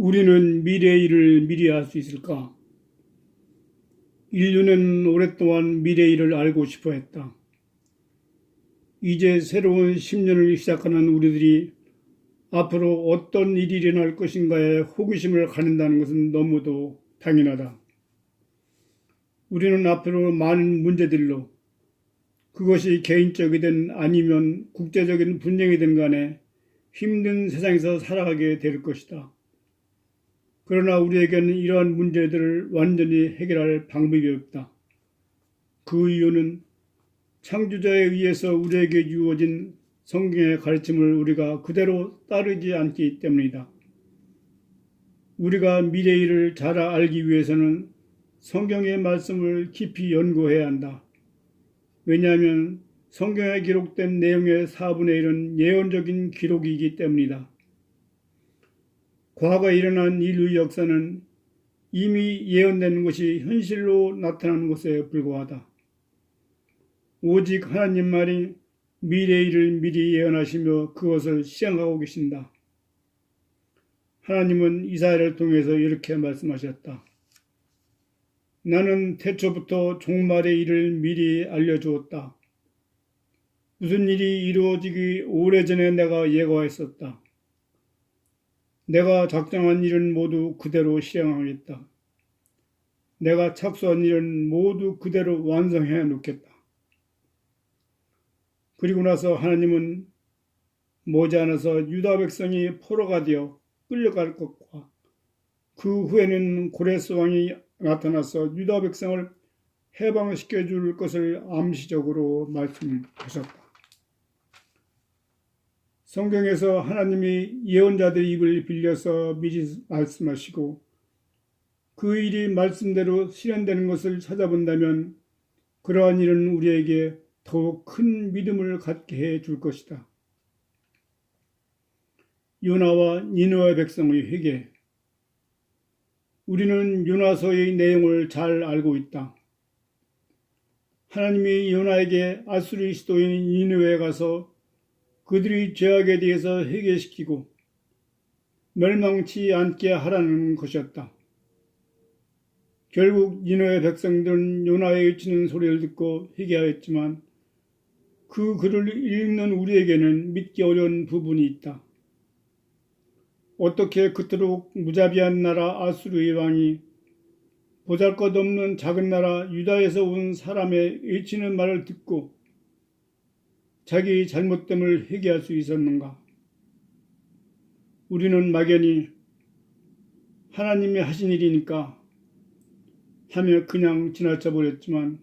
우리는 미래의 일을 미리 알 수 있을까? 인류는 오랫동안 미래의 일을 알고 싶어 했다. 이제 새로운 10년을 시작하는 우리들이 앞으로 어떤 일이 일어날 것인가에 호기심을 가진다는 것은 너무도 당연하다. 우리는 앞으로 많은 문제들로 그것이 개인적이든 아니면 국제적인 분쟁이든 간에 힘든 세상에서 살아가게 될 것이다. 그러나 우리에게는 이러한 문제들을 완전히 해결할 방법이 없다. 그 이유는 창조자에 의해서 우리에게 주어진 성경의 가르침을 우리가 그대로 따르지 않기 때문이다. 우리가 미래의 일을 잘 알기 위해서는 성경의 말씀을 깊이 연구해야 한다. 왜냐하면 성경에 기록된 내용의 4분의 1은 예언적인 기록이기 때문이다. 과거에 일어난 인류의 역사는 이미 예언된 것이 현실로 나타나는 것에 불과하다. 오직 하나님만이 미래의 일을 미리 예언하시며 그것을 시행하고 계신다. 하나님은 이사야를 통해서 이렇게 말씀하셨다. 나는 태초부터 종말의 일을 미리 알려주었다. 무슨 일이 이루어지기 오래전에 내가 예고했었다. 내가 작정한 일은 모두 그대로 실행하겠다. 내가 착수한 일은 모두 그대로 완성해 놓겠다. 그리고 나서 하나님은 머지않아서 유다 백성이 포로가 되어 끌려갈 것과 그 후에는 고레스 왕이 나타나서 유다 백성을 해방시켜 줄 것을 암시적으로 말씀하셨다. 성경에서 하나님이 예언자들의 입을 빌려서 미리 말씀하시고 그 일이 말씀대로 실현되는 것을 찾아본다면 그러한 일은 우리에게 더욱 큰 믿음을 갖게 해 줄 것이다. 요나와 니느웨 백성의 회개. 우리는 요나서의 내용을 잘 알고 있다. 하나님이 요나에게 아수르 수도인 니느웨에 가서 그들의 죄악에 대해서 회개시키고 멸망치 않게 하라는 것이었다. 결국 니느웨 백성들은 요나의 외치는 소리를 듣고 회개하였지만 그 글을 읽는 우리에게는 믿기 어려운 부분이 있다. 어떻게 그토록 무자비한 나라 아수르의 왕이 보잘것없는 작은 나라 유다에서 온 사람의 외치는 말을 듣고 자기 잘못됨을 회개할 수 있었는가? 우리는 막연히 하나님이 하신 일이니까 하며 그냥 지나쳐 버렸지만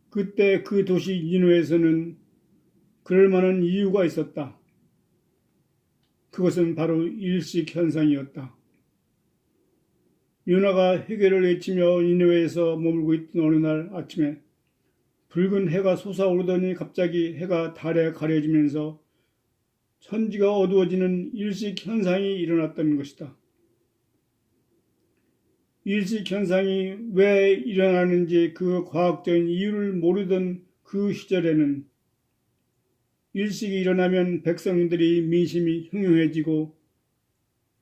그때 그 도시 니느웨에서는 그럴 만한 이유가 있었다. 그것은 바로 일식 현상이었다. 요나가 회개를 외치며 니느웨에서 머물고 있던 어느 날 아침에 붉은 해가 솟아오르더니 갑자기 해가 달에 가려지면서 천지가 어두워지는 일식 현상이 일어났던 것이다. 일식 현상이 왜 일어나는지 그 과학적인 이유를 모르던 그 시절에는 일식이 일어나면 백성들이 민심이 흉흉해지고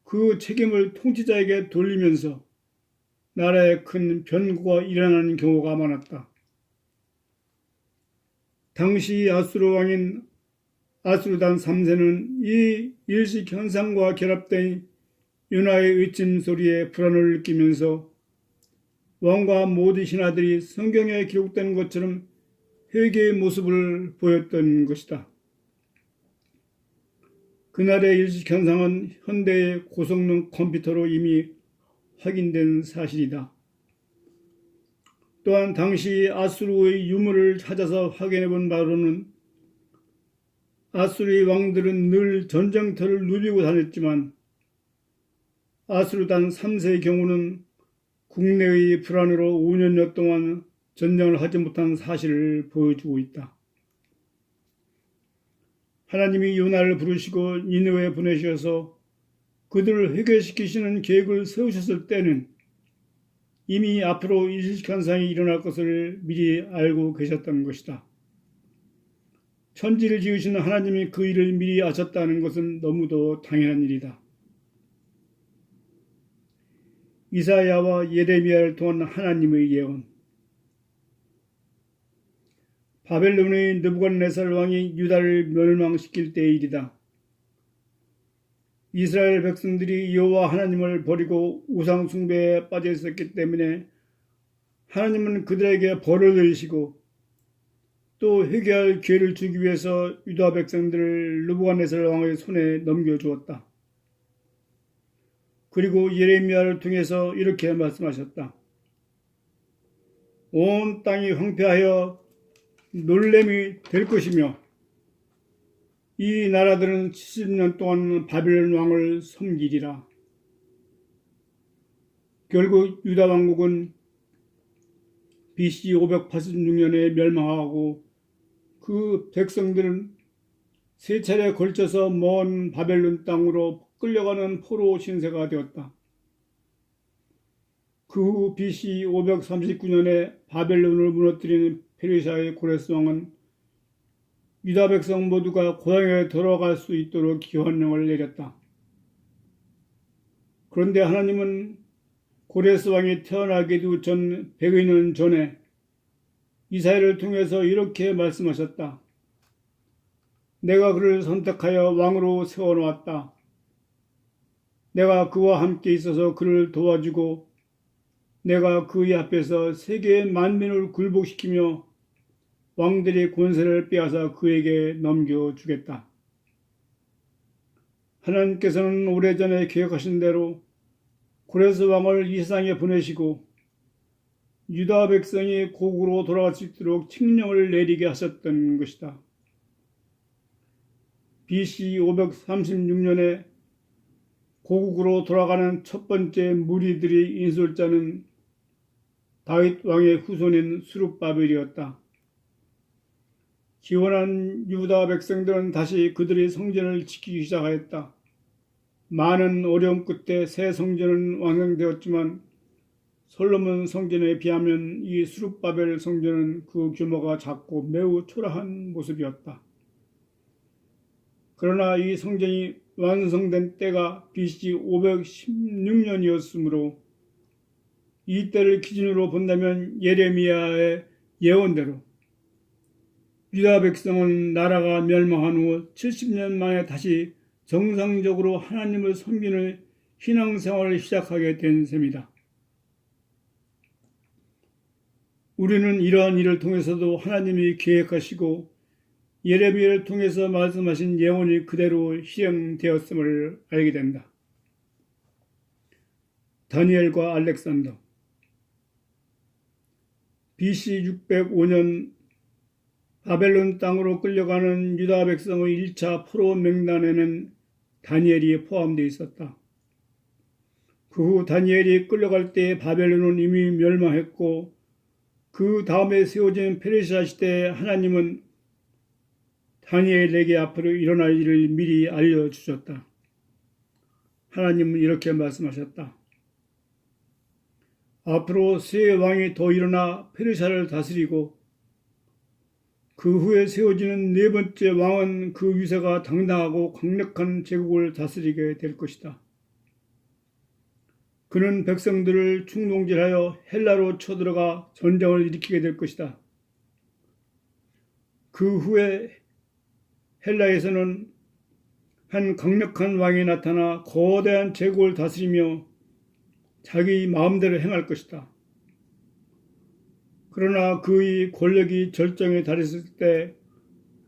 그 책임을 통치자에게 돌리면서 나라에 큰 변고가 일어나는 경우가 많았다. 당시 아수르 왕인 아수르단 3세는 이 일식 현상과 결합된 요나의 외침 소리에 불안을 느끼면서 왕과 모든 신하들이 성경에 기록된 것처럼 회개의 모습을 보였던 것이다. 그날의 일식 현상은 현대의 고성능 컴퓨터로 이미 확인된 사실이다. 또한 당시 아수르의 유물을 찾아서 확인해 본 바로는 아수르의 왕들은 늘 전쟁터를 누비고 다녔지만 아수르단 3세의 경우는 국내의 불안으로 5년여 동안 전쟁을 하지 못한 사실을 보여주고 있다. 하나님이 요나를 부르시고 니느웨에 보내셔서 그들을 회개시키시는 계획을 세우셨을 때는 이미 앞으로 일식현상이 일어날 것을 미리 알고 계셨던 것이다. 천지를 지으시는 하나님이 그 일을 미리 아셨다는 것은 너무도 당연한 일이다. 이사야와 예레미야를 통한 하나님의 예언. 바벨론의 느부갓네살 왕이 유다를 멸망시킬 때의 일이다. 이스라엘 백성들이 여호와 하나님을 버리고 우상 숭배에 빠져 있었기 때문에 하나님은 그들에게 벌을 내리시고 또 회개할 기회를 주기 위해서 유다 백성들을 느부갓네살 왕의 손에 넘겨주었다. 그리고 예레미야를 통해서 이렇게 말씀하셨다. 온 땅이 황폐하여 놀램이 될 것이며 이 나라들은 70년 동안 바벨론 왕을 섬기리라. 결국 유다 왕국은 BC 586년에 멸망하고 그 백성들은 세 차례에 걸쳐서 먼 바벨론 땅으로 끌려가는 포로 신세가 되었다. 그 후 BC 539년에 바벨론을 무너뜨린 페르시아의 고레스 왕은 유다 백성 모두가 고향에 돌아갈 수 있도록 기원령을 내렸다. 그런데 하나님은 고레스 왕이 태어나기도 전 100여 년 전에 이사야를 통해서 이렇게 말씀하셨다. 내가 그를 선택하여 왕으로 세워놓았다. 내가 그와 함께 있어서 그를 도와주고 내가 그의 앞에서 세계의 만민을 굴복시키며 왕들의 권세를 빼앗아 그에게 넘겨주겠다. 하나님께서는 오래전에 계획하신 대로 고레스 왕을 이 세상에 보내시고 유다 백성이 고국으로 돌아갈 수 있도록 칙령을 내리게 하셨던 것이다. BC 536년에 고국으로 돌아가는 첫 번째 무리들의 인솔자는 다윗 왕의 후손인 스룹바벨이었다. 기원한 유다 백성들은 다시 그들의 성전을 지키기 시작하였다. 많은 어려움 끝에 새 성전은 완성되었지만 솔로몬 성전에 비하면 이 스룹바벨 성전은 그 규모가 작고 매우 초라한 모습이었다. 그러나 이 성전이 완성된 때가 BC 516년이었으므로 이 때를 기준으로 본다면 예레미야의 예언대로 유다 백성은 나라가 멸망한 후 70년 만에 다시 정상적으로 하나님을 섬기는 신앙생활을 시작하게 된 셈이다. 우리는 이러한 일을 통해서도 하나님이 계획하시고 예레미야를 통해서 말씀하신 예언이 그대로 실행되었음을 알게 된다. 다니엘과 알렉산더. BC 605년 바벨론 땅으로 끌려가는 유다 백성의 1차 포로 명단에는 다니엘이 포함되어 있었다. 그 후 다니엘이 끌려갈 때 바벨론은 이미 멸망했고 그 다음에 세워진 페르시아 시대에 하나님은 다니엘에게 앞으로 일어날 일을 미리 알려주셨다. 하나님은 이렇게 말씀하셨다. 앞으로 세 왕이 더 일어나 페르시아를 다스리고 그 후에 세워지는 네 번째 왕은 그 위세가 당당하고 강력한 제국을 다스리게 될 것이다. 그는 백성들을 충동질하여 헬라로 쳐들어가 전쟁을 일으키게 될 것이다. 그 후에 헬라에서는 한 강력한 왕이 나타나 거대한 제국을 다스리며 자기 마음대로 행할 것이다. 그러나 그의 권력이 절정에 달했을 때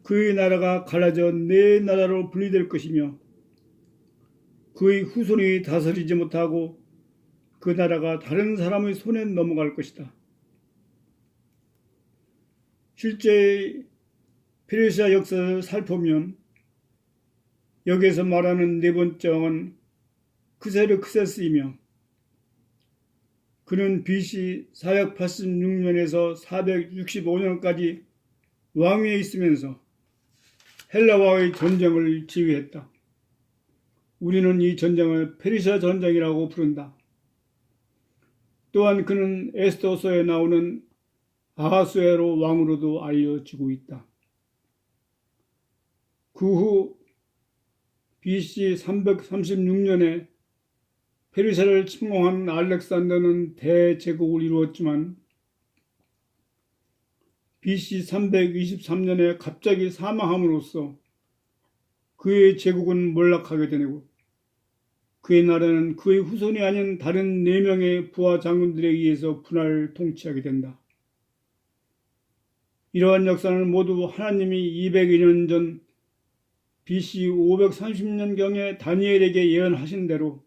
그의 나라가 갈라져 네 나라로 분리될 것이며 그의 후손이 다스리지 못하고 그 나라가 다른 사람의 손에 넘어갈 것이다. 실제 페르시아 역사를 살펴보면 여기에서 말하는 네 번째 왕은 크세르크세스이며 그는 BC 486년에서 465년까지 왕위에 있으면서 헬라와의 전쟁을 지휘했다. 우리는 이 전쟁을 페르시아 전쟁이라고 부른다. 또한 그는 에스더서에 나오는 아하수에로 왕으로도 알려지고 있다. 그 후 BC 336년에 페르시아를 침공한 알렉산더는 대제국을 이루었지만 BC 323년에 갑자기 사망함으로써 그의 제국은 몰락하게 되고 그의 나라는 그의 후손이 아닌 다른 4명의 부하 장군들에 의해서 분할 통치하게 된다. 이러한 역사는 모두 하나님이 200여 년 전 BC 530년경에 다니엘에게 예언하신 대로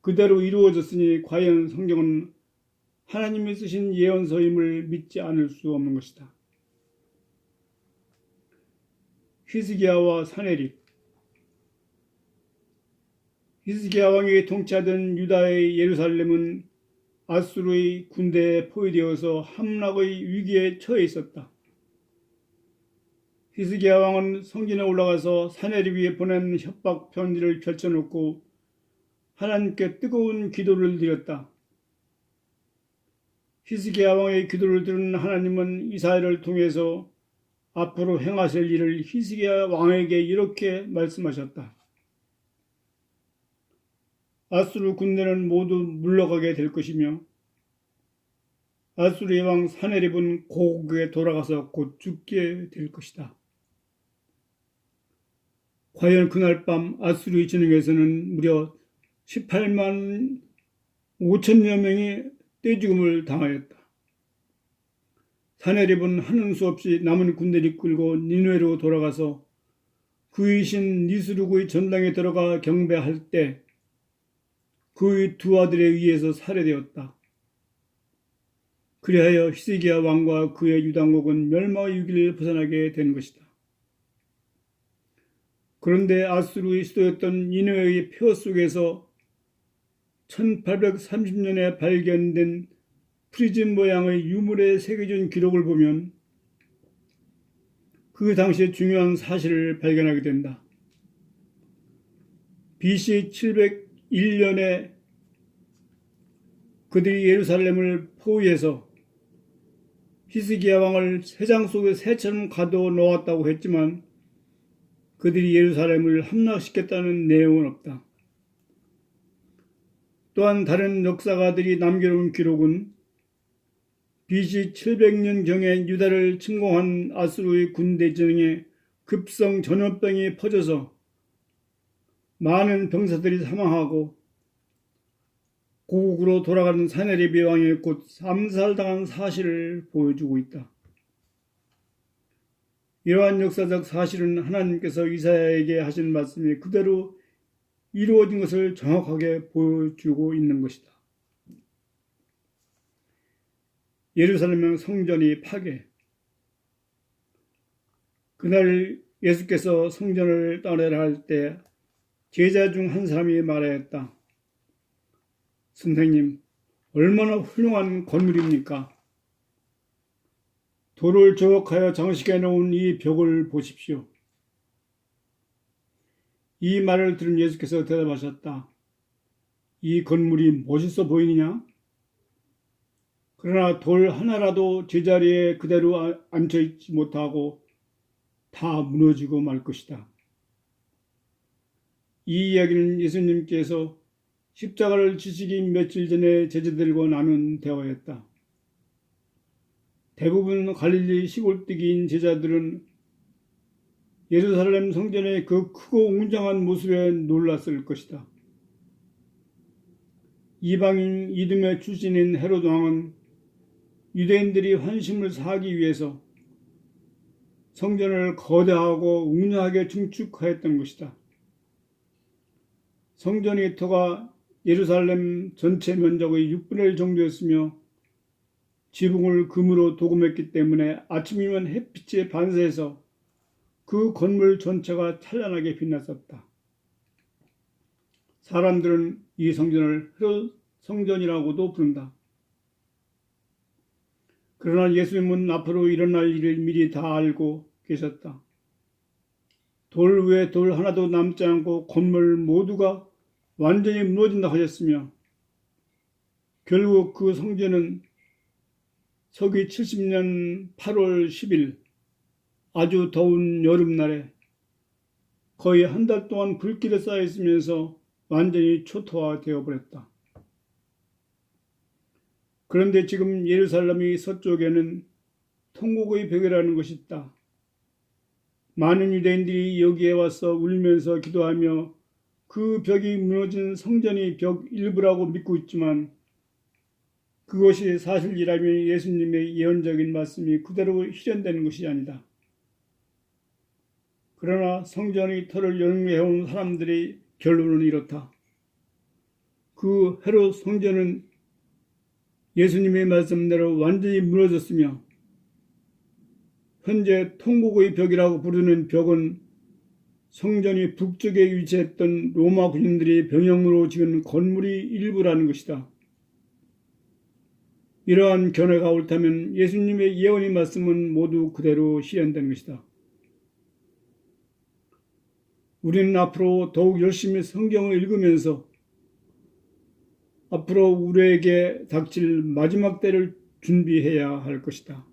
그대로 이루어졌으니 과연 성경은 하나님이 쓰신 예언서임을 믿지 않을 수 없는 것이다. 히스기야와 사네립. 히스기야 왕이 통치하던 유다의 예루살렘은 아수르의 군대에 포위되어서 함락의 위기에 처해 있었다. 히스기야 왕은 성전에 올라가서 사네립이 보낸 협박 편지를 펼쳐놓고 하나님께 뜨거운 기도를 드렸다. 히스기야 왕의 기도를 들은 하나님은 이사야를 통해서 앞으로 행하실 일을 히스기야 왕에게 이렇게 말씀하셨다. 아수르 군대는 모두 물러가게 될 것이며 아수르의 왕 사네립은 고국에 돌아가서 곧 죽게 될 것이다. 과연 그날 밤 아수르의 진영에서는 무려 18만 5천여 명이 떼죽음을 당하였다. 사네립은 하는 수 없이 남은 군대를 이끌고 니느웨로 돌아가서 그의 신 니스루그의 전당에 들어가 경배할 때 그의 2 아들에 의해서 살해되었다. 그리하여 히스기야 왕과 그의 유다국은 멸망의 위기를 벗어나게 된 것이다. 그런데 아수르의 수도였던 니느웨의 표 속에서 1830년에 발견된 프리즘 모양의 유물에 새겨진 기록을 보면 그 당시에 중요한 사실을 발견하게 된다. BC 701년에 그들이 예루살렘을 포위해서 히스기야 왕을 새장 속에 새처럼 가둬 놓았다고 했지만 그들이 예루살렘을 함락시켰다는 내용은 없다. 또한 다른 역사가들이 남겨놓은 기록은 BC 700년경에 유다를 침공한 아수르의 군대 진영에 급성 전염병이 퍼져서 많은 병사들이 사망하고 고국으로 돌아가는 사네립 왕이 곧 암살당한 사실을 보여주고 있다. 이러한 역사적 사실은 하나님께서 이사야에게 하신 말씀이 그대로 이루어진 것을 정확하게 보여주고 있는 것이다. 예루살렘 성전이 파괴. 그날 예수께서 성전을 떠나려 할 때 제자 중 한 사람이 말하였다. 선생님, 얼마나 훌륭한 건물입니까? 돌을 조각하여 장식해 놓은 이 벽을 보십시오. 이 말을 들은 예수께서 대답하셨다. 이 건물이 멋있어 보이느냐? 그러나 돌 하나라도 제자리에 그대로 앉혀있지 못하고 다 무너지고 말 것이다. 이 이야기는 예수님께서 십자가를 지시기 며칠 전에 제자들과 나눈 대화였다. 대부분 갈릴리 시골뜨기인 제자들은 예루살렘 성전의 그 크고 웅장한 모습에 놀랐을 것이다. 이방인 이듬의 출신인 헤롯 왕은 유대인들이 환심을 사기 위해서 성전을 거대하고 웅장하게 증축하였던 것이다. 성전의 터가 예루살렘 전체 면적의 6분의 1 정도였으며 지붕을 금으로 도금했기 때문에 아침이면 햇빛에 반사해서 그 건물 전체가 찬란하게 빛났었다. 사람들은 이 성전을 헤롯 성전이라고도 부른다. 그러나 예수님은 앞으로 일어날 일을 미리 다 알고 계셨다. 돌 위에 돌 하나도 남지 않고 건물 모두가 완전히 무너진다 하셨으며 결국 그 성전은 서기 70년 8월 10일 아주 더운 여름날에 거의 한 달 동안 불길에 쌓여 있으면서 완전히 초토화되어 버렸다. 그런데 지금 예루살렘의 서쪽에는 통곡의 벽이라는 것이 있다. 많은 유대인들이 여기에 와서 울면서 기도하며 그 벽이 무너진 성전의 벽 일부라고 믿고 있지만 그것이 사실이라면 예수님의 예언적인 말씀이 그대로 실현되는 것이 아니다. 그러나 성전의 터를 연구해온 사람들의 결론은 이렇다. 그 헤롯 성전은 예수님의 말씀대로 완전히 무너졌으며 현재 통곡의 벽이라고 부르는 벽은 성전이 북쪽에 위치했던 로마 군인들이 병영으로 지은 건물의 일부라는 것이다. 이러한 견해가 옳다면 예수님의 예언의 말씀은 모두 그대로 실현된 것이다. 우리는 앞으로 더욱 열심히 성경을 읽으면서 앞으로 우리에게 닥칠 마지막 때를 준비해야 할 것이다.